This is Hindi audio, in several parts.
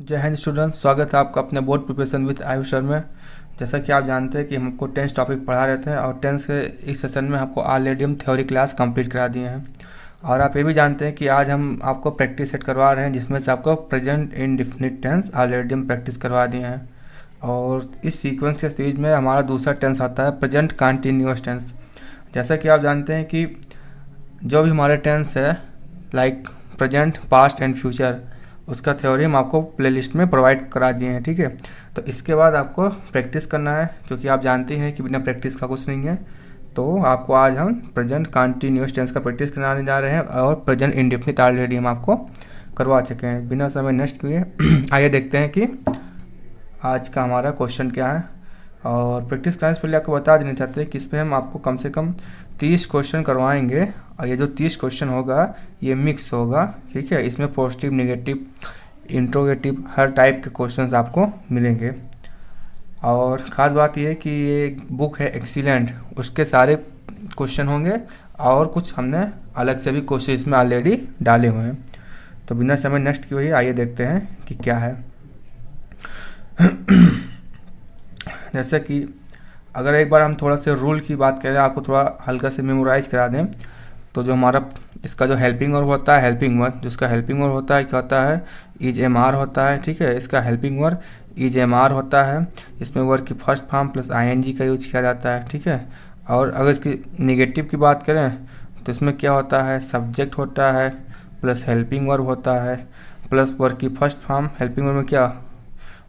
जय हिंद स्टूडेंट, स्वागत है आपका अपने board preparation with Ayush sir में। जैसा कि आप जानते हैं कि हमको टेंस टॉपिक पढ़ा रहे थे और टेंस के इस सेशन में आपको ऑलरेडी हम थ्योरी क्लास कंप्लीट करा दिए हैं। और आप ये भी जानते हैं कि आज हम आपको प्रैक्टिस सेट करवा रहे हैं, जिसमें से आपको प्रेजेंट इंडेफिनिट टेंस ऑलरेडी हम प्रैक्टिस करवा दिए हैं। और इस सीक्वेंस के सीरीज में हमारा दूसरा टेंस आता है प्रेजेंट कंटिन्यूअस टेंस। जैसा कि आप जानते हैं कि जो भी हमारे टेंस है like present, past and future, उसका थ्योरी हम आपको प्लेलिस्ट में प्रोवाइड करा दिए हैं। ठीक है, तो इसके बाद आपको प्रैक्टिस करना है, क्योंकि आप जानते हैं कि बिना प्रैक्टिस का कुछ नहीं है। तो आपको आज हम प्रेजेंट कंटिन्यूअस टेंस का प्रैक्टिस कराने जा रहे हैं और प्रेजेंट इंडेफिनिट ऑलरेडी हम आपको करवा चुके हैं। बिना समय नष्ट किए आइए देखते हैं कि आज का हमारा क्वेश्चन क्या है। और प्रैक्टिस कराने से पहले आपको बता देना चाहते हैं कि इसमें हम आपको कम से कम 30 क्वेश्चन करवाएंगे। और ये जो 30 क्वेश्चन होगा ये मिक्स होगा। ठीक है, इसमें पॉजिटिव, नेगेटिव, इंट्रोगेटिव हर टाइप के क्वेश्चंस आपको मिलेंगे। और ख़ास बात यह है कि ये बुक है एक्सीलेंट, उसके सारे क्वेश्चन होंगे और कुछ हमने अलग से भी क्वेश्चन इसमें ऑलरेडी डाले हुए हैं। तो बिना समय नष्ट किए हुए आइए देखते हैं कि क्या है। जैसे कि अगर एक बार हम थोड़ा सा रूल की बात करें, आपको थोड़ा हल्का से मेमोराइज करा दें, तो जो हमारा इसका जो हेल्पिंग वर्ब होता है, हेल्पिंग वर्ब, जिसका हेल्पिंग वर्ब होता है क्या होता है, इज एम आर होता है। ठीक है, इसका helping verb is am are होता है। इसमें वर्ब की first form plus I N G का यूज किया जाता है। ठीक है, और अगर इसकी नेगेटिव की बात करें तो इसमें क्या होता है, सब्जेक्ट होता है प्लस हेल्पिंग वर्ब होता है प्लस वर्ब की फर्स्ट फॉर्म, हेल्पिंग वर्ब में क्या,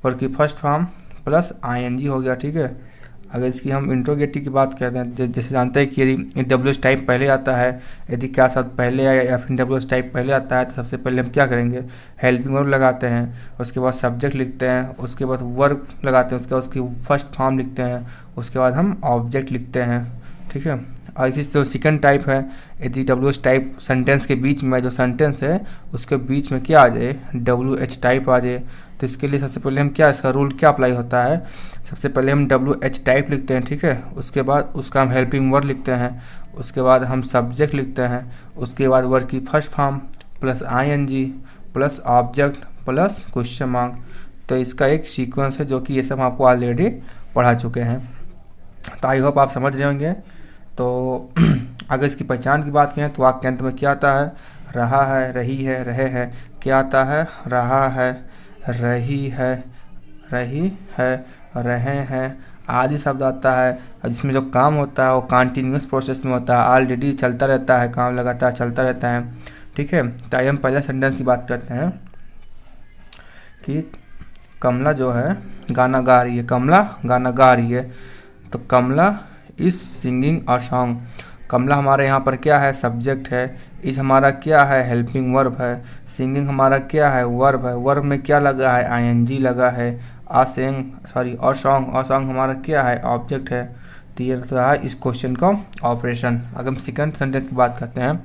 वर्ब की first form plus I N G हो गया। ठीक है, अगर इसकी हम इंट्रोगेटिव की बात करते हैं, जैसे जानते हैं कि यदि डब्ल्यू एस टाइप पहले आता है, यदि क्या शब्द पहले आया या फिर डब्ल्यू एस टाइप पहले आता है, तो सबसे पहले हम क्या करेंगे, हेल्पिंग वर्ब लगाते हैं, उसके बाद सब्जेक्ट लिखते हैं, उसके बाद वर्ब लगाते हैं, उसके बाद उसकी फर्स्ट फॉर्म लिखते हैं, उसके बाद हम ऑब्जेक्ट लिखते हैं। ठीक है, और इसी जो सेकंड टाइप है, यदि डब्ल्यू एच टाइप सेंटेंस के बीच में, जो सेंटेंस है उसके बीच में क्या आ जाए, डब्ल्यू एच टाइप आ जाए, तो इसके लिए सबसे पहले हम क्या, इसका रूल क्या अप्लाई होता है, सबसे पहले हम डब्ल्यू एच टाइप लिखते हैं। ठीक है, उसके बाद उसका हम हेल्पिंग वर्ब लिखते हैं, उसके बाद हम सब्जेक्ट लिखते हैं, उसके बाद वर्ब की first form plus I N G plus object plus question mark. तो इसका एक सीक्वेंस है जो कि ये सब आपको ऑलरेडी पढ़ा चुके हैं। तो आई होप आप समझ रहे होंगे। तो अगर इसकी पहचान की बात करें तो वाक्य के अंत में क्या आता है, रहा है, रही है, रहे हैं। क्या आता है, रहा है, रही है, रही है, रहे हैं आदि शब्द आता है। और जिसमें जो काम होता है वो कंटिन्यूअस प्रोसेस में होता है, ऑलरेडी चलता रहता है, काम लगातार चलता रहता है। ठीक है, तो आइए हम पहले सेंटेंस की बात करते हैं कि कमला जो है गाना गा रही है, कमला गाना गा रही है। तो कमला इज सिंगिंग अ सॉन्ग। कमला हमारे यहाँ पर क्या है, सब्जेक्ट है। इज हमारा क्या है, हेल्पिंग वर्ब है। सिंगिंग हमारा क्या है, वर्ब है। वर्ब में क्या लगा है, आईएनजी लगा है। और सॉन्ग हमारा क्या है, ऑब्जेक्ट है। तो ये रहा है इस क्वेश्चन का ऑपरेशन। अगर हम सेकंड सेंटेंस की बात करते हैं,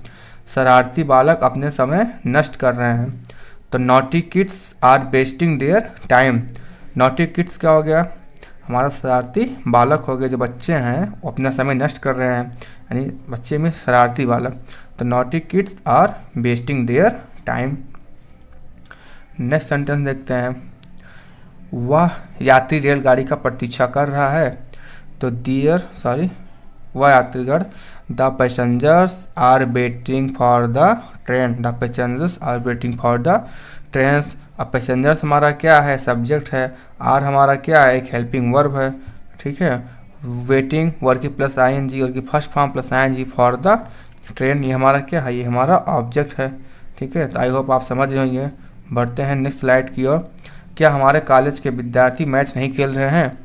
शरारती बालक अपने समय नष्ट कर रहे हैं। तो naughty kids are wasting their time. Naughty kids क्या हो गया, हमारा शरारती बालक हो गए, जो बच्चे हैं वो अपना समय नष्ट कर रहे हैं, यानी बच्चे में शरारती बालक। तो naughty kids are wasting their time. Next sentence देखते हैं, वह यात्री रेलगाड़ी का प्रतीक्षा कर रहा है। तो वह यात्रीगण, the passengers are waiting for the train. The passengers are waiting for the trains. अब पैसेंजर्स हमारा क्या है, सब्जेक्ट है। आर हमारा क्या है, एक हेल्पिंग वर्ब है। ठीक है, वेटिंग वर्ब की plus I N G, verb की first form plus I N G for the train, ये हमारा क्या है, ये हमारा ऑब्जेक्ट है। ठीक है, तो आई होप आप समझ रहे होंगे। बढ़ते हैं नेक्स्ट स्लाइड की ओर। क्या हमारे कॉलेज के विद्यार्थी मैच नहीं खेल रहे हैं,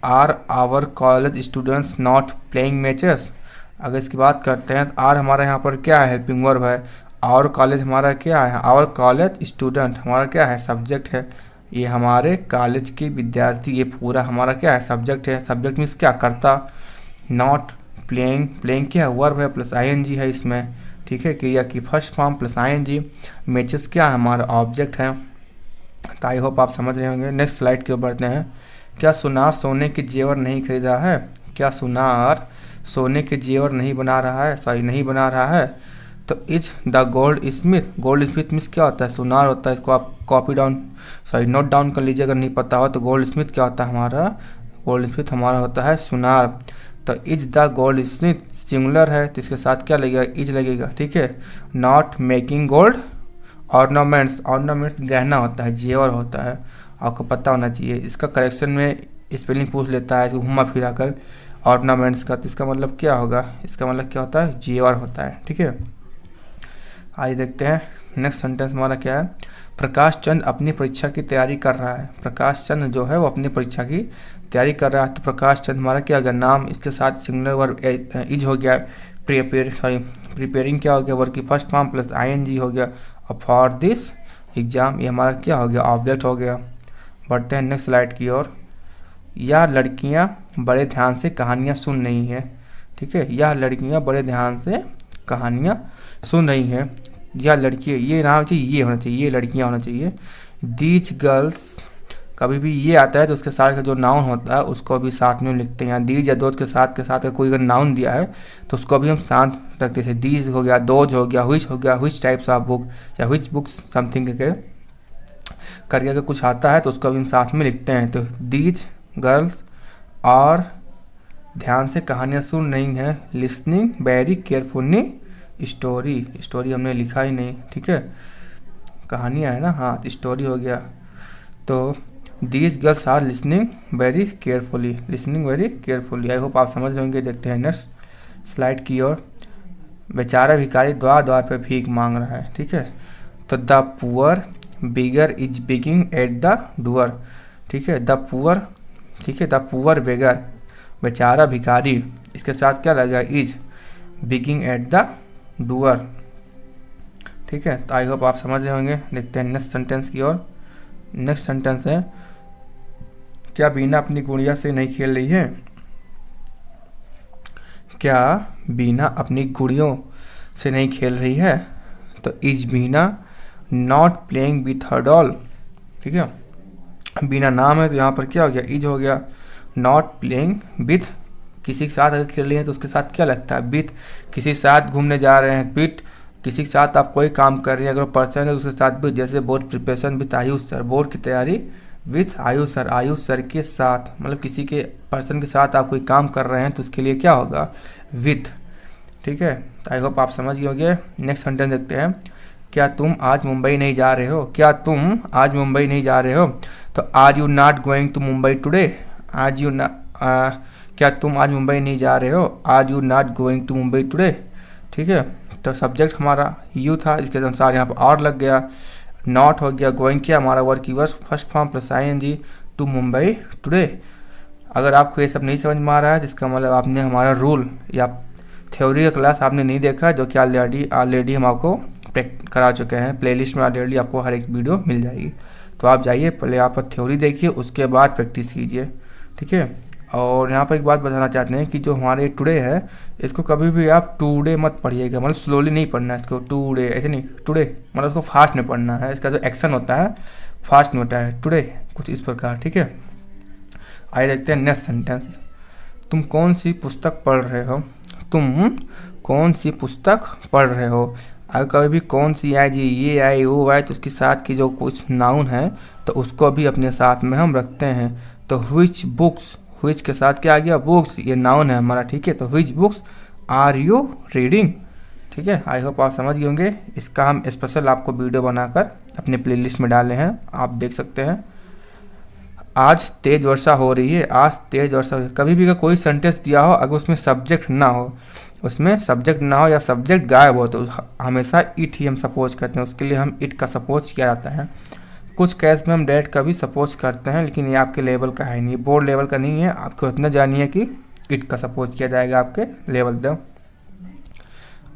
are our college students not playing matches. अगर इसकी बात करते हैं तो आर हमारा यहाँ पर क्या है, हेल्पिंग वर्ब है। आवर कॉलेज हमारा क्या है, आवर कॉलेज स्टूडेंट हमारा क्या है, सब्जेक्ट है। ये हमारे कॉलेज के विद्यार्थी, ये पूरा हमारा क्या है, सब्जेक्ट है। सब्जेक्ट मीन्स क्या, करता। नॉट प्लेइंग, प्लेइंग क्या है, वर्ब है प्लस आई एन जी है इसमें। ठीक है, क्रिया की first form plus I N G. Matches क्या है, हमारा ऑब्जेक्ट है। तो आई होप आप समझ रहे होंगे। नेक्स्ट स्लाइड की ओर बढ़ते हैं। क्या सुनार सोने के जेवर नहीं खरीदा है। क्या सुनार सोने के जेवर नहीं बना रहा है, नहीं बना रहा है। तो is the gold Smith means क्या होता है, सुनार होता है। इसको आप नोट डाउन कर लीजिए अगर नहीं पता हो। तो गोल्ड स्मिथ क्या होता है हमारा, गोल्ड स्मिथ हमारा होता है सुनार। तो is the gold Smith singular है तो इसके साथ क्या लगेगा, इज लगेगा, ठीक है। नॉट मेकिंग गोल्ड ऑर्नामेंट्स गहना होता है, जेवर होता है, आपको पता होना चाहिए। इसका करेक्शन में स्पेलिंग पूछ लेता है, इसको घुमा फिरा कर ऑर्नामेंट्स का, तो इसका मतलब क्या होगा, इसका मतलब क्या होता है, जेवर होता है, ठीक है। आइए देखते हैं नेक्स्ट सेंटेंस हमारा क्या है। प्रकाश चंद अपनी परीक्षा की तैयारी कर रहा है। प्रकाश चंद जो है वो अपनी परीक्षा की तैयारी कर रहा है। तो प्रकाश चंद हमारा क्या हो गया, नाम, इसके साथ सिंगुलर वर्ब इज हो गया, प्रिपेयरिंग क्या हो गया, वर्ब की फर्स्ट फॉर्म प्लस ing हो गया, और फॉर दिस एग्जाम ये हमारा क्या हो गया, ऑब्जेक्ट हो गया। बढ़ते हैं नेक्स्ट स्लाइड की ओर। यह लड़कियां बड़े ध्यान से कहानियां सुन रही हैं, ठीक है। यह लड़कियां बड़े ध्यान से कहानियां सुन रही हैं। यह लड़की, ये ना होना चाहिए, ये होना चाहिए, ये लड़कियां होना चाहिए। दीज गर्ल्स, कभी भी ये आता है तो उसके साथ का जो नाउन होता है उसको भी साथ में लिखते हैं। यहाँ दीज या दोज के साथ कोई अगर नाउन दिया है तो उसको भी हम साथ रखते हैं। दीज हो गया, दोज हो गया, व्हिच हो गया, व्हिच टाइप्स ऑफ बुक या व्हिच बुक्स समथिंग करके अगर कुछ आता है तो उसको भी हम साथ में लिखते हैं। तो दीज गर्ल्स और ध्यान से कहानियाँ सुन रही हैं, लिसनिंग वेरी केयरफुली स्टोरी हमने लिखा ही नहीं, ठीक है, कहानियाँ है ना, हाँ स्टोरी हो गया। तो these girls are listening very carefully. I hope आप समझ जाएंगे। देखते हैं नेक्स्ट स्लाइड की ओर। बेचारा भिखारी द्वार द्वार पे भीख मांग रहा है, ठीक है। तो the poor beggar is begging at the door, ठीक है। द पुअर, ठीक है, द पुअर बेगर, बेचारा भिखारी, इसके साथ क्या लगा, is begging at the door, ठीक है। तो आई होप आप समझ रहे होंगे। देखते हैं नेक्स्ट सेंटेंस की ओर। नेक्स्ट सेंटेंस है, क्या बीना अपनी गुड़िया से नहीं खेल रही है। क्या बीना अपनी गुड़ियों से नहीं खेल रही है। तो is Beena not playing with her doll, ठीक है। बीना नाम है तो यहाँ पर क्या हो गया, इज हो गया। नॉट प्लेइंग विथ, किसी के साथ अगर खेल रही है तो उसके साथ क्या लगता है, विथ। किसी के साथ घूमने जा रहे हैं, विथ। किसी के साथ आप कोई काम कर रही हैं, अगर पर्सन है उसके साथ भी, जैसे board preparation with Ayush sir, board की तैयारी विथ आयुष सर के साथ, मतलब किसी के पर्सन के साथ आप कोई काम कर रहे हैं तो उसके लिए क्या होगा, विथ, ठीक है। तो आई होप आप समझ गए होंगे। नेक्स्ट सेंटेंस देखते हैं। क्या तुम आज मुंबई नहीं जा रहे हो। क्या तुम आज मुंबई नहीं जा रहे हो। तो are you not going to Mumbai today. आज यू क्या तुम आज मुंबई नहीं जा रहे हो, are you not going to Mumbai today, ठीक है। तो सब्जेक्ट हमारा यू था, इसके अनुसार यहाँ पर और लग गया, नॉट हो गया, गोइंग किया हमारा वर्ब की first form plus ing, to Mumbai today. अगर आपको ये सब नहीं समझ में आ रहा है तो इसका मतलब आपने हमारा रूल या थ्योरी का क्लास आपने नहीं देखा, जो कि ऑलरेडी हम आपको करा चुके हैं। प्लेलिस्ट में ऑलरेडी आपको हर एक वीडियो मिल जाएगी, तो आप जाइए पहले आप थ्योरी देखिए, उसके बाद प्रैक्टिस कीजिए, ठीक है। और यहाँ पर एक बात बताना चाहते हैं कि जो हमारे टुडे है इसको कभी भी आप टुडे मत पढ़िएगा, मतलब स्लोली नहीं पढ़ना है इसको, टुडे ऐसे नहीं, टुडे मतलब उसको फास्ट में पढ़ना है। इसका जो एक्शन होता है फास्ट में होता है, टुडे कुछ इस प्रकार, ठीक है। आइए देखते हैं नेक्स्ट सेंटेंस। तुम कौन सी पुस्तक पढ़ रहे हो। तुम कौन सी पुस्तक पढ़ रहे हो। अगर कभी भी कौन सी आए जी, ये आए वो आए, तो उसके साथ की जो कुछ नाउन है तो उसको भी अपने साथ में हम रखते हैं। तो व्हिच बुक्स, व्हिच के साथ क्या आ गया, बुक्स, ये नाउन है हमारा, ठीक है। तो which books are you reading, ठीक है। आई होप आप समझ गए होंगे। इसका हम स्पेशल आपको वीडियो बनाकर अपने प्लेलिस्ट में डाले हैं, आप देख सकते हैं। आज तेज वर्षा हो रही है। आज तेज वर्षा हो रही है। कभी भी कोई सेंटेंस दिया हो अगर उसमें सब्जेक्ट ना हो, या सब्जेक्ट गायब हो, तो हमेशा इट ही हम सपोज करते हैं, उसके लिए हम इट का सपोज किया जाता है। कुछ केस में हम डेट का भी सपोज करते हैं, लेकिन ये आपके लेवल का है नहीं, बोर्ड लेवल का नहीं है। आपको इतना जानिए कि इट का सपोज किया जाएगा आपके लेवल तक।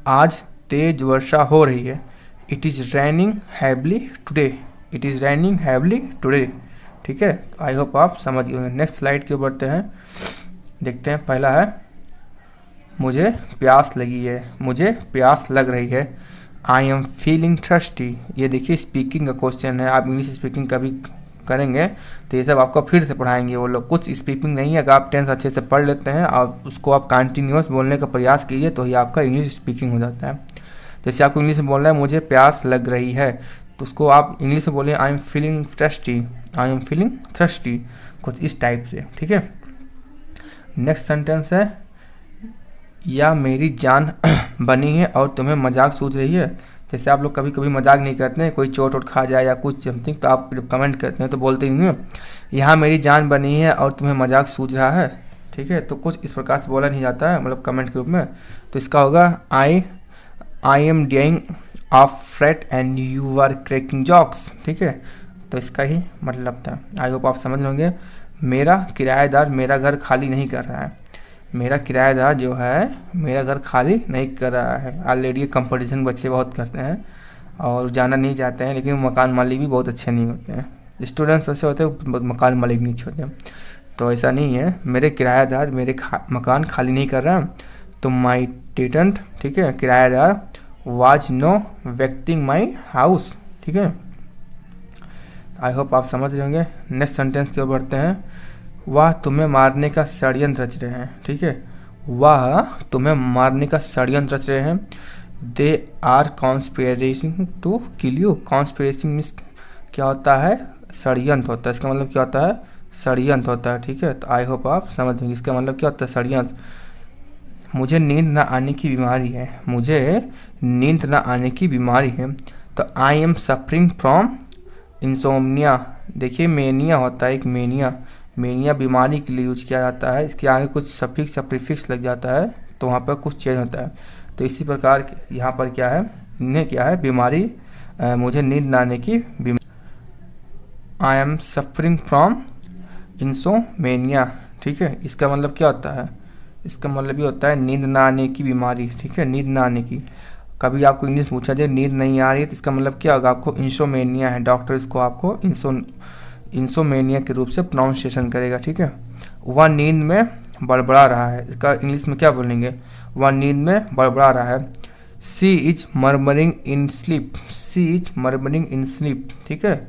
आज तेज वर्षा हो रही है। It is raining heavily today. It is raining heavily today, ठीक है। तो आई होप आप समझ गए। नेक्स्ट स्लाइड की ओर बढ़ते हैं। देखते हैं, पहला है मुझे प्यास लगी है, मुझे प्यास लग रही है। I am feeling thirsty. ये देखिए स्पीकिंग का क्वेश्चन है, आप इंग्लिश स्पीकिंग कभी करेंगे तो ये सब आपको फिर से पढ़ाएंगे वो लोग। कुछ स्पीकिंग नहीं है, अगर आप टेंस अच्छे से पढ़ लेते हैं और उसको आप कंटिन्यूस बोलने का प्रयास कीजिए तो ही आपका इंग्लिश स्पीकिंग हो जाता है। जैसे आपको इंग्लिश में बोलना है मुझे प्यास लग रही है, तो उसको आप इंग्लिश में बोलें I am feeling thirsty, I am feeling thirsty, कुछ इस टाइप से, ठीक है। नेक्स्ट सेंटेंस है या मेरी जान बनी है और तुम्हें मजाक सूझ रही है। जैसे आप लोग कभी कभी मजाक नहीं करते हैं, कोई चोट वोट खा जाए या कुछ समथिंग, तो आप जब कमेंट करते हैं तो बोलते ही हैं यहाँ मेरी जान बनी है और तुम्हें मजाक सूझ रहा है, ठीक है। तो कुछ इस प्रकार से बोला नहीं जाता है, मतलब कमेंट के रूप में। तो इसका होगा I am doing of fright and you are cracking jokes, ठीक है। तो इसका ही मतलब था। आई होप आप समझ होंगे। मेरा किराएदार मेरा घर खाली नहीं कर रहा है, मेरा किराएदार जो है मेरा घर खाली नहीं कर रहा है। ऑलरेडी कंपटीशन बच्चे बहुत करते हैं और जाना नहीं चाहते हैं, लेकिन मकान मालिक भी बहुत अच्छे नहीं होते हैं। स्टूडेंट्स ऐसे होते हैं, मकान मालिक नहीं छोड़ते, तो ऐसा नहीं है। मेरे किराएदार मेरे मकान खाली नहीं कर रहा। तो माई टेनेंट, ठीक है, किराएदार was no vacating my house, ठीक है। आई होप आप समझ रहे होंगे। नेक्स्ट सेंटेंस की ओर बढ़ते हैं। वह तुम्हें मारने का षड्यंत्र रच रहे हैं, ठीक है। वह तुम्हें मारने का षड्यंत्र रच रहे हैं। They are conspiring to kill you. Conspiring means क्या होता है, षड्यंत्र होता है। इसका मतलब क्या होता है, षड्यंत्र होता है, ठीक है। तो आई होप आप समझ गए इसका मतलब क्या होता है, षड्यंत्र। मुझे नींद ना आने की बीमारी है, मुझे नींद ना आने की बीमारी है। तो I am suffering from insomnia. देखिए मेनिया होता है एक, मेनिया, मेनिया बीमारी के लिए यूज किया जाता है। इसके आगे कुछ सफिक्स या प्रीफिक्स लग जाता है तो वहाँ पर कुछ चेंज होता है। तो इसी प्रकार यहाँ पर क्या है, इन्हें क्या है, बीमारी, मुझे नींद ना आने की बीमारी। I am suffering from insomnia, ठीक है। इसका मतलब क्या होता है, इसका मतलब ये होता है नींद ना आने की बीमारी, ठीक है, नींद ना आने की। कभी आपको इंग्लिश पूछा जाए नींद नहीं आ रही है तो इसका मतलब क्या होगा, आपको इंसोमेनिया है, डॉक्टर इसको आपको इंसोमेनिया के रूप से प्रोनाउंसिएशन करेगा, ठीक है। वह नींद में बड़बड़ा रहा है, इसका इंग्लिश में क्या बोलेंगे, वह नींद में बड़बड़ा रहा है। She is murmuring in sleep, she is murmuring in sleep, ठीक है।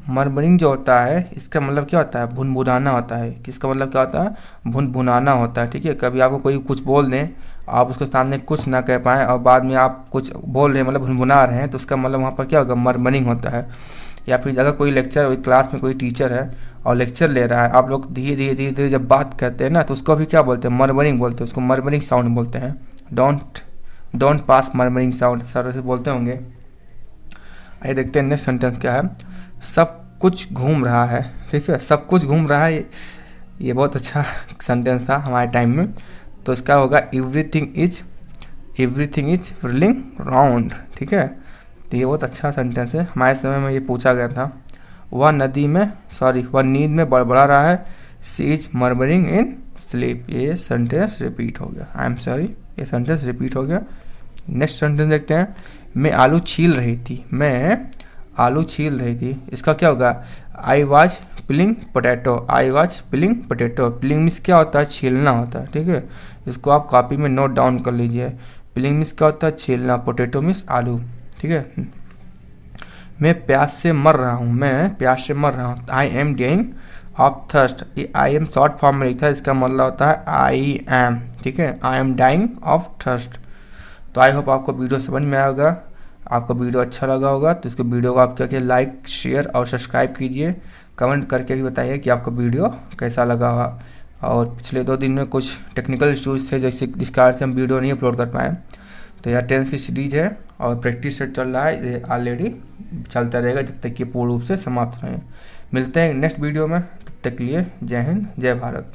मर्मरिंग जो होता है इसका मतलब क्या होता है, भुनभुनाना होता है। किसका मतलब क्या होता है, भुनभुनाना होता है, ठीक है। कभी आपको कोई कुछ बोल दें, आप उसके सामने कुछ ना कह पाएँ और बाद में आप कुछ बोल रहे हैं, मतलब भुनभुना रहे हैं, तो उसका मतलब वहाँ पर क्या होगा, मर्मरिंग होता है। या फिर अगर कोई लेक्चर, कोई क्लास में कोई टीचर है और लेक्चर ले रहा है, आप लोग धीरे धीरे धीरे धीरे जब बात करते हैं ना, तो उसको भी क्या बोलते हैं, मर्मरिंग बोलते हैं, उसको मर्मरिंग साउंड बोलते हैं। Don't pass murmuring sound, sir ऐसे बोलते होंगे। आइए देखते हैं नेक्स्ट सेंटेंस क्या है। सब कुछ घूम रहा है, ठीक है, सब कुछ घूम रहा है। ये बहुत अच्छा सेंटेंस था हमारे टाइम में। तो इसका होगा एवरीथिंग इज रिलिंग राउंड, ठीक है। तो ये बहुत अच्छा सेंटेंस है, हमारे समय में ये पूछा गया था। वह नींद में बड़बड़ा रहा है। She is murmuring in sleep, ये सेंटेंस रिपीट हो गया। आई एम सॉरी, ये सेंटेंस रिपीट हो गया। नेक्स्ट सेंटेंस देखते हैं। मैं आलू छील रही थी, मैं आलू छील रही थी। इसका क्या होगा, I was peeling potato, I was peeling potato. Peeling means क्या होता है, छीलना होता है, ठीक है। इसको आप कॉपी में नोट डाउन कर लीजिए। पिलिंग मीन्स क्या होता है, छीलना, पोटैटो मीन्स आलू, ठीक है। मैं प्यास से मर रहा हूँ, मैं प्यास से मर रहा हूँ। I am dying of thirst, ये आई एम शॉर्ट फॉर्म में लिखा है, इसका मतलब होता है आई एम, ठीक है। I am dying of thirst. तो आई होप आपको वीडियो समझ में आया होगा। आपको वीडियो अच्छा लगा होगा तो इसको वीडियो को आप करके लाइक, शेयर और सब्सक्राइब कीजिए। कमेंट करके भी बताइए कि आपको वीडियो कैसा लगा। और पिछले 2 दिन में कुछ टेक्निकल इश्यूज थे जैसे जिस कारण से हम वीडियो नहीं अपलोड कर पाए। तो यह टेंस की सीरीज है और प्रैक्टिस सेट चल रहा है, ये ऑलरेडी चलता रहेगा जब तक कि पूर्ण रूप से समाप्त रहे। मिलते हैं नेक्स्ट वीडियो में, तब तक के लिए जय हिंद, जय भारत।